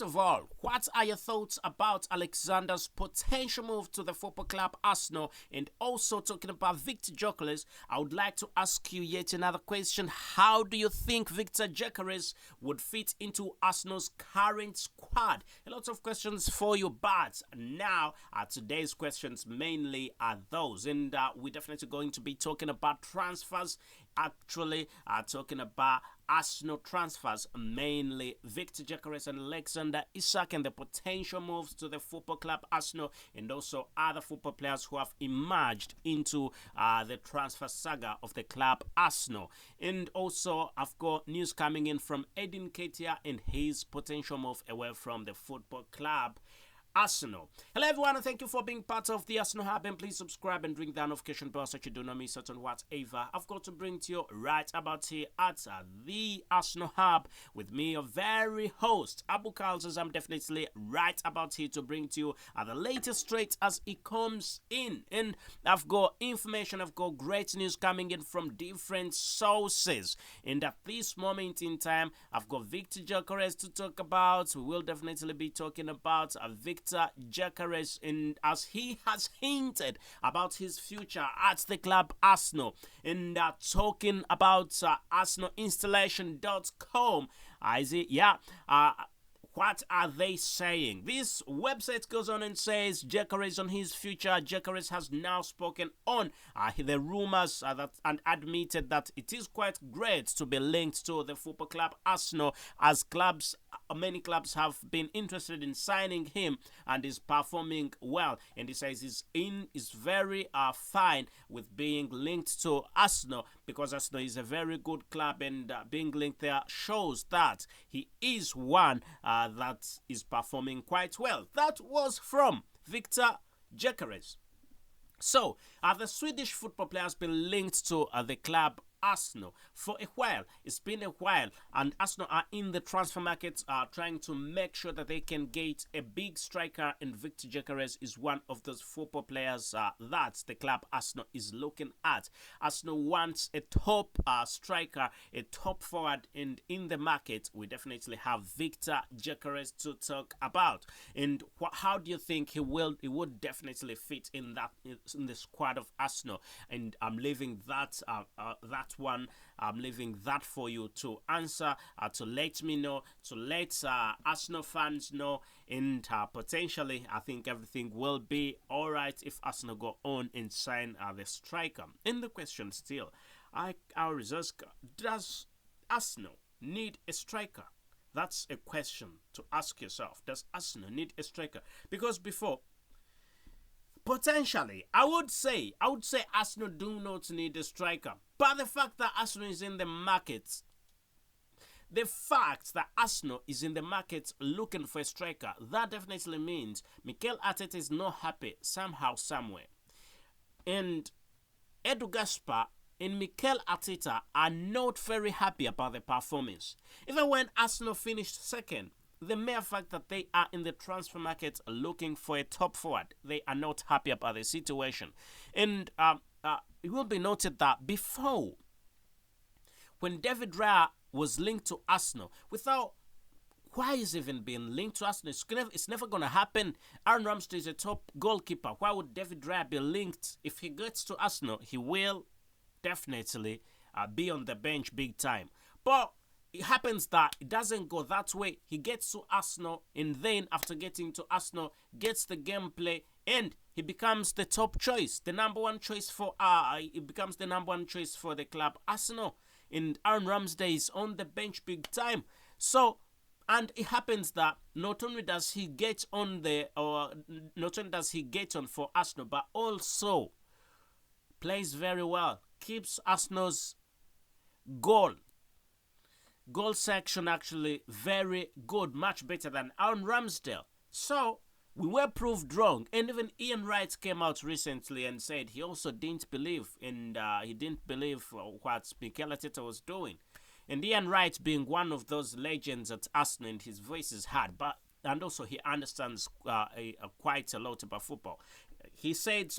first of all, what are your thoughts about Alexander's potential move to the football club Arsenal? And also talking about Victor Gyökeres, I would like to ask you yet another question. How do you think Victor Gyökeres would fit into Arsenal's current squad? A lot of questions for you, but now today's questions mainly are those. And we're definitely going to be talking about transfers, actually talking about Arsenal transfers, mainly Victor Gyökeres and Alexander Isak, and the potential moves to the football club Arsenal, and also other football players who have emerged into the transfer saga of the club Arsenal. And also, I've got news coming in from Nketiah and his potential move away from the football club Arsenal. Hello everyone, and thank you for being part of the Arsenal Hub, and please subscribe and ring that notification bell so you do not miss out on whatever I've got to bring to you right about here at the Arsenal Hub with me, your very host Abu Carls, as I'm definitely right about here to bring to you the latest straight as it comes in. And I've got information, I've got great news coming in from different sources, and at this moment in time I've got Victor Gyökeres to talk about. We will definitely be talking about Victor Gyökeres, and as he has hinted about his future at the club Arsenal, and talking about arsenalinstallation.com. What are they saying? This website goes on and says Gyökeres on his future. Gyökeres has now spoken on the rumors and admitted that it is quite great to be linked to the football club Arsenal, as many clubs have been interested in signing him, and is performing well. And he says is very fine with being linked to Arsenal, because Arsenal is a very good club, and being linked there shows that he is one that is performing quite well. That was from Victor Gyökeres. So, the Swedish football player has been linked to the club Arsenal for a while. It's been a while, and Arsenal are in the transfer market trying to make sure that they can get a big striker, and Victor Gyökeres is one of those football players that the club Arsenal is looking at. Arsenal wants a top striker, a top forward, and in the market we definitely have Victor Gyökeres to talk about. And how do you think he would definitely fit in the squad of Arsenal? And I'm leaving that I'm leaving that for you to answer, to let me know, to let Arsenal fans know, and potentially I think everything will be alright if Arsenal go on and sign the striker. And the question still, does Arsenal need a striker? That's a question to ask yourself. Does Arsenal need a striker? Because before, potentially, I would say Arsenal do not need a striker. But the fact that Arsenal is in the market, looking for a striker, that definitely means Mikel Arteta is not happy somehow, somewhere. And Edu Gaspar and Mikel Arteta are not very happy about the performance. Even when Arsenal finished second, the mere fact that they are in the transfer market looking for a top forward, they are not happy about the situation. And it will be noted that before, when David Raya was linked to Arsenal, why is even being linked to Arsenal? It's never going to happen. Aaron Ramsey is a top goalkeeper. Why would David Raya be linked? If he gets to Arsenal, he will definitely be on the bench big time. But it happens that it doesn't go that way. He gets to Arsenal, and then after getting to Arsenal, gets the gameplay, and he becomes the top choice, the number one choice for he becomes the number one choice for the club Arsenal. And Aaron Ramsey is on the bench big time. So, and it happens that not only does he get on for Arsenal, but also plays very well, keeps Arsenal's goal section actually very good, much better than Aaron Ramsdale. So we were proved wrong, and even Ian Wright came out recently and said he also didn't believe, what Mikel Arteta was doing. And Ian Wright, being one of those legends at Arsenal, and his voice is hard, and also he understands quite a lot about football. He said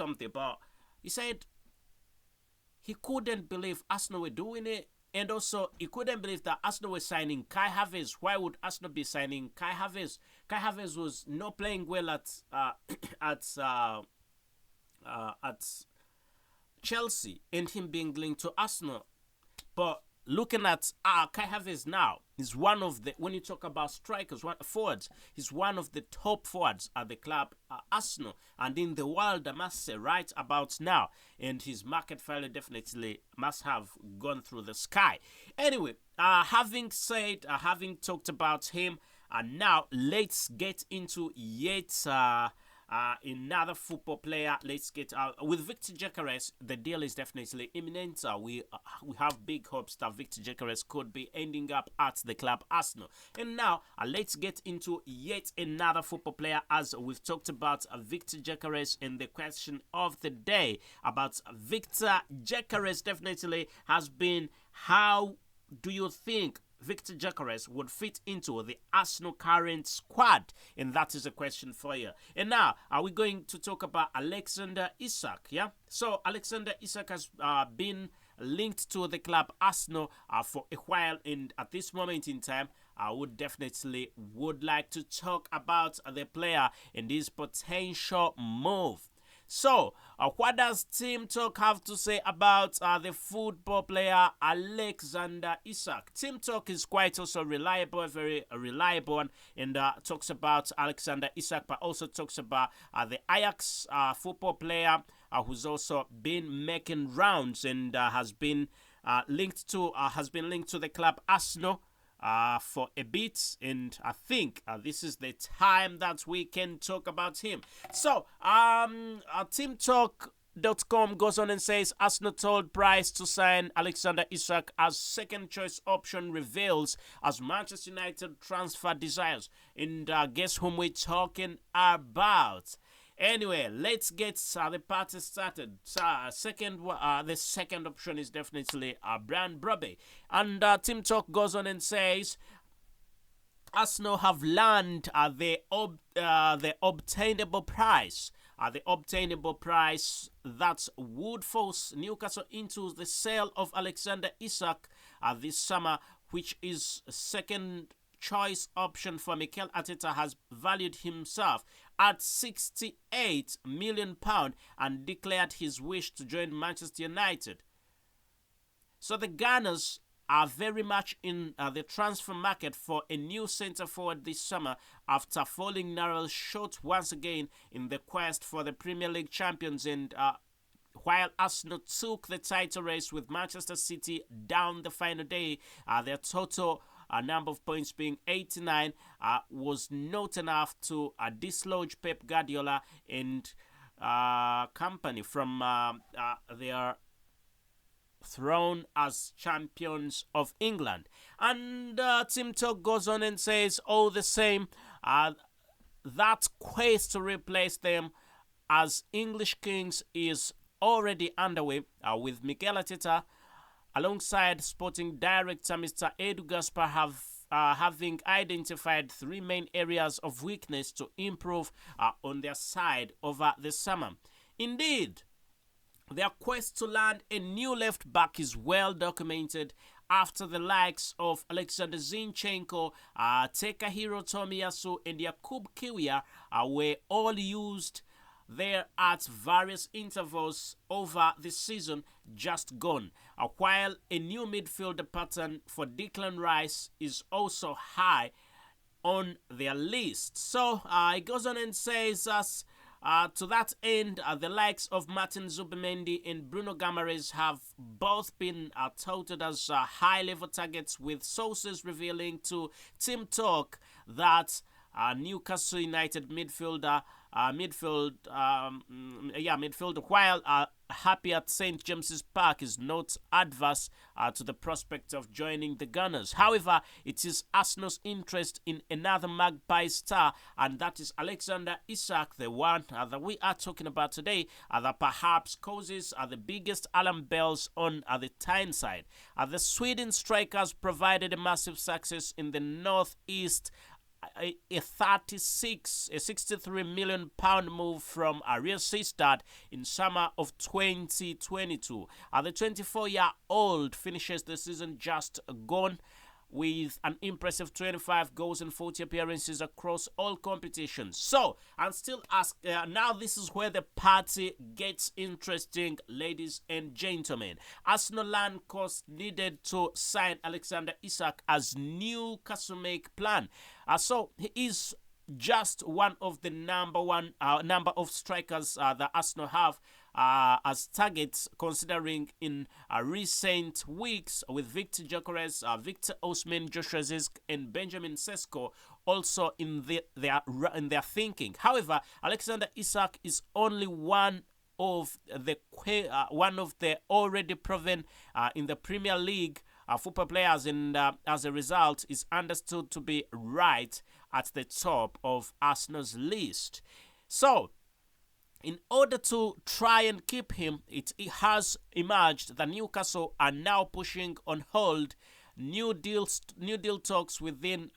he couldn't believe Arsenal were doing it. And also, he couldn't believe that Arsenal was signing Kai Havertz. Why would Arsenal be signing Kai Havertz? Kai Havertz was not playing well at at Chelsea, and him being linked to Arsenal. But looking at Kai Havertz now, he's one of the, when you talk about strikers, forwards, he's one of the top forwards at the club Arsenal, and in the world, I must say, right about now. And his market value definitely must have gone through the sky. Anyway, having talked about him, now let's get into yet another football player. Let's get with Victor Gyökeres. The deal is definitely imminent. We have big hopes that Victor Gyökeres could be ending up at the club Arsenal. And now let's get into yet another football player, as we've talked about Victor Gyökeres. And the question of the day about Victor Gyökeres definitely has been, how do you think Victor Gyökeres would fit into the Arsenal current squad? And that is a question for you. And now, are we going to talk about Alexander Isak? Yeah. So Alexander Isak has been linked to the club Arsenal for a while, and at this moment in time, I would like to talk about the player and his potential move. So, what does Team Talk have to say about the football player Alexander Isak? Team Talk is quite also reliable, very reliable one, and talks about Alexander Isak, but also talks about the Ajax football player who's also been making rounds and has been linked to the club Arsenal for a bit, and I think this is the time that we can talk about him. So, TeamTalk.com goes on and says Arsenal told Price to sign Alexander Isak as second choice option reveals as Manchester United transfer desires. And guess whom we're talking about? Anyway, let's get the party started. The second option is definitely Brian Brobby. And Team Talk goes on and says Arsenal have learned the obtainable price. The obtainable price that would force Newcastle into the sale of Alexander Isak this summer, which is second choice option for Mikel Arteta, has valued himself at £68 million and declared his wish to join Manchester United. So the Gunners are very much in the transfer market for a new centre forward this summer after falling narrow short once again in the quest for the Premier League champions, and while Arsenal took the title race with Manchester City down the final day, their total number of points being 89 was not enough to dislodge Pep Guardiola and company from their throne as champions of England. And Team Talk goes on and says, all the same, that quest to replace them as English Kings is already underway, with Mikel Arteta alongside sporting director Mr. Edu Gaspar having identified three main areas of weakness to improve on their side over the summer. Indeed, their quest to land a new left back is well documented after the likes of Alexander Zinchenko, Takahiro Tomiyasu, and Jakub Kiwior were all used there at various intervals over the season just gone, while a new midfielder pattern for Declan Rice is also high on their list. So it goes on and says, to that end, the likes of Martin Zubimendi and Bruno Guimaraes have both been touted as high-level targets, with sources revealing to Team Talk that Newcastle United midfielder, while happy at St. James's Park, is not adverse to the prospect of joining the Gunners. However, it is Arsenal's interest in another Magpie star, and that is Alexander Isak, the one that we are talking about today, that perhaps causes the biggest alarm bells on the Tyneside. The Sweden strikers provided a massive success in the Northeast a 63 million pound move from Real Sociedad in summer of 2022. The 24-year-old finishes the season just gone with an impressive 25 goals and 40 appearances across all competitions. So, I'm still asking, now this is where the party gets interesting, ladies and gentlemen. Arsenal land cost needed to sign Alexander Isak as Newcastle make plan. So, he is just one of the number of strikers that Arsenal have as targets, considering in recent weeks with Victor Gyökeres, Victor Osimhen, Joshua Zirkzee, and Benjamin Sesko also in their thinking. However, Alexander Isak is only one of the already proven in the Premier League football players, and as a result is understood to be right at the top of Arsenal's list. So, in order to try and keep him, it has emerged that Newcastle are now pushing on hold new deal talks with the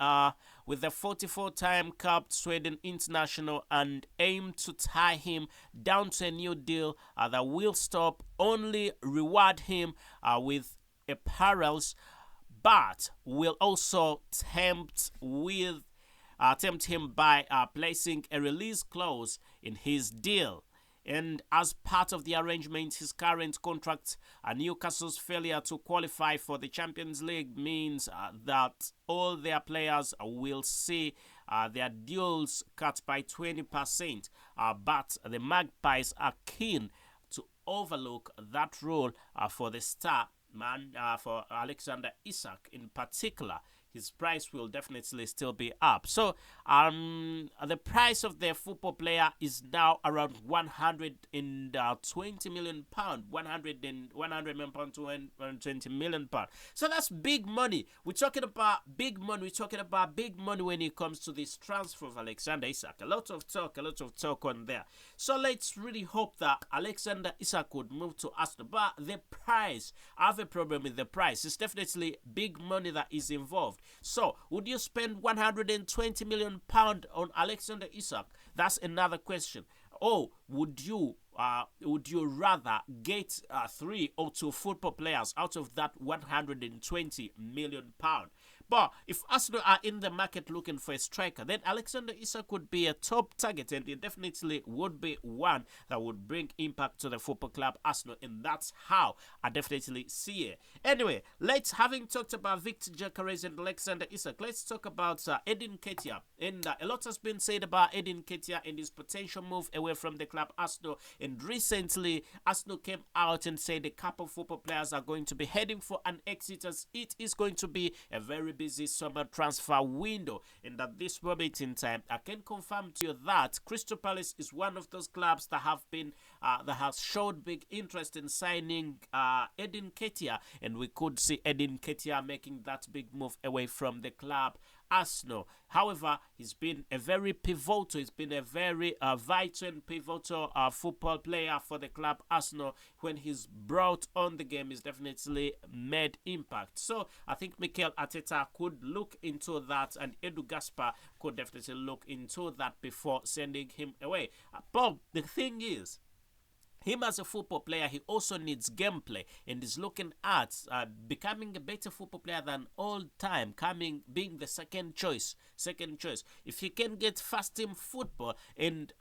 44-time capped Sweden international, and aim to tie him down to a new deal that will only reward him with apparels, but will also tempt him by placing a release clause in his deal. And as part of the arrangement, his current contract, Newcastle's failure to qualify for the Champions League means that all their players will see their deals cut by 20%. But the Magpies are keen to overlook that rule for the star man, for Alexander Isak in particular. His price will definitely still be up. So the price of the football player is now around 120 million pound, 100 million pound to 120 million pound. So that's big money. We're talking about big money. We're talking about big money when it comes to this transfer of Alexander Isak. A lot of talk on there. So let's really hope that Alexander Isak would move to Arsenal. But the price, I have a problem with the price. It's definitely big money that is involved. So, would you spend 120 million pound on Alexander Isak? That's another question. Or would you rather get 3 or 2 football players out of that 120 million pound? But if Arsenal are in the market looking for a striker, then Alexander Isak would be a top target, and it definitely would be one that would bring impact to the football club Arsenal, and that's how I definitely see it. Anyway, having talked about Victor Gyökeres and Alexander Isak, let's talk about Nketiah. And a lot has been said about Nketiah and his potential move away from the club Arsenal. And recently, Arsenal came out and said a couple of football players are going to be heading for an exit, as it is going to be a very busy summer transfer window. And at this moment in time, I can confirm to you that Crystal Palace is one of those clubs that has showed big interest in signing Nketiah, and we could see Nketiah making that big move away from the club Arsenal. However, he's been a very vital and pivotal football player for the club Arsenal. When he's brought on the game, he's definitely made impact. So I think Mikel Arteta could look into that, and Edu Gaspar could definitely look into that before sending him away. But the thing is, him as a football player, he also needs gameplay, and is looking at becoming a better football player than all time, being the second choice. If he can get first team football, and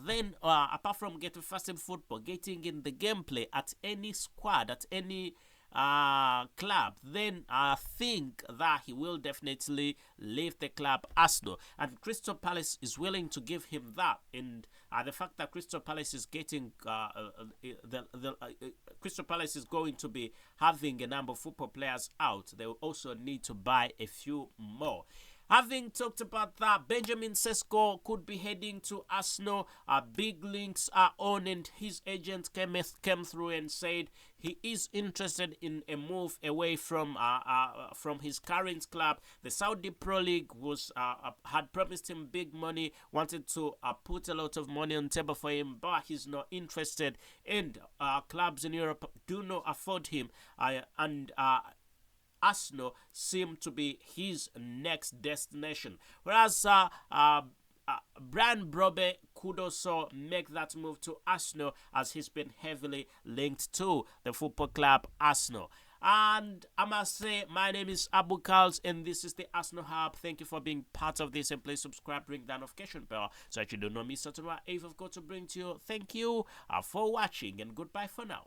then apart from getting first team football, getting in the gameplay at any squad, at any club, then I think that he will definitely leave the club Arsenal, and Crystal Palace is willing to give him that. And the fact that Crystal Palace is getting Crystal Palace is going to be having a number of football players out, they will also need to buy a few more. Having talked about that, Benjamin Sesko could be heading to Arsenal. Big links are on, and his agent came through and said he is interested in a move away from his current club. The Saudi Pro League had promised him big money, wanted to put a lot of money on the table for him, but he's not interested, and clubs in Europe do not afford him. Arsenal seem to be his next destination. Whereas Brian Brobe could also make that move to Arsenal, as he's been heavily linked to the football club Arsenal. And I must say, my name is Abu Kals, and this is the Arsenal Hub. Thank you for being part of this, and please subscribe, ring that notification bell so that you do not miss out on what I've got to bring to you. Thank you for watching, and goodbye for now.